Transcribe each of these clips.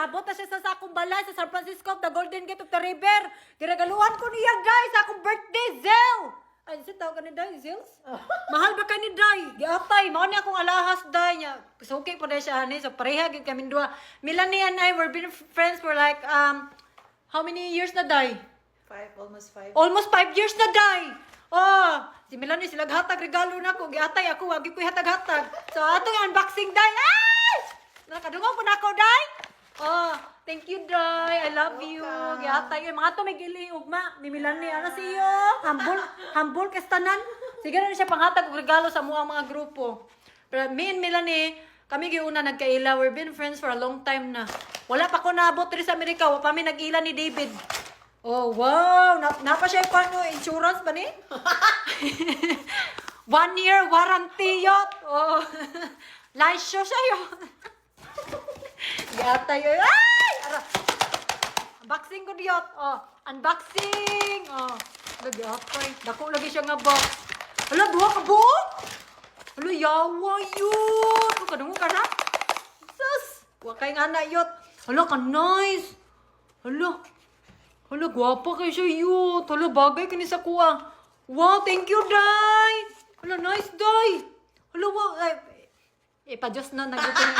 naabot na siya sa akong balay sa San Francisco, the Golden Gate of the River. Ginagaluan ko niya, Day, sa akong birthday, Zel! Ay, saan tawag ka ni Day, Zils? Mahal ba ka ni Day? Giapay, mao ni akong alahas, Day niya. Suki po na siya, ani, so pareha, gid kami dua. Melanie and I, we've been friends for like, how many years na, Day? Almost 5. Almost 5 years na, Day! Oh, si Melanie, sila hatag regalo na ko. Giatay ako, wagi ko hatag-hatag. So, ato yung unboxing, Day. Ay! Nakadungog po na ako, Day. Oh, thank you, Day. I love you. Giatay yung mga to may gili, ugma. Ni Melanie, ano siyo? Humble kastanan. Sige na siya panghatag og regalo sa mga grupo. Pero me and Melanie, kami giuna nagkaila. We've been friends for a long time na. Wala pa ko naabot rin sa Amerika. Wala pa mi nag-ila ni David. Oh, wow! Napa siya paano? Insurance ba ni? 1 year warranty yot. Oh. Laisyo siya yun. Gata yun. Ay! Ara. Unboxing ko diyot. Oh, unboxing. Oh. Lagi apay. Dako lagi siya nga box. Hala, duha ka buok? Hala, yawa yun. Kadungo ka na? Sus! Wakay nga na yot. Hala, ka nice. Hala. Hala, gwapa kayo siya yun. Hala, bagay ka ni sa kuha. Wow, thank you, Day. Hala, nice, Day. Hala, wow. Ipa-Diyos na, nag-upin.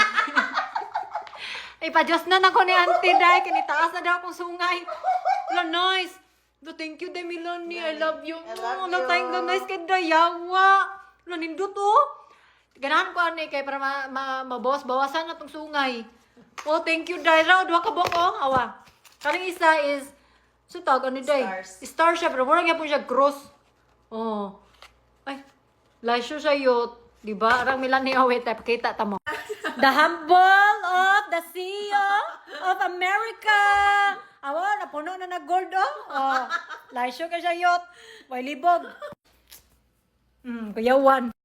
Ipa-Diyos na ko ni Auntie, Day. Kinitaas na daw akong sungay. Hala, nice. Hala, thank you, Day, Melanie. I love you. I love Hala, you. thank you, nice kay Day. Yawa. Hala, nindot, oh. Ganahan ko, Ani, kay para mabawas-bawasan na itong sungay. Oh, thank you, Day. Raw, duha ka bok, oh. Awa. Kaling isa is, so tawag ano day? Stars. Star siya, pero mura nga po siya cross. Oh. Ay, lasyo siya yun. Diba? Arang Melanie, oh wait, pakita tamo. The humble of the CEO of America. Awa, napuno na nag-gold, oh. Oh, lasyo ka siya yun. May libog. Kuyawan.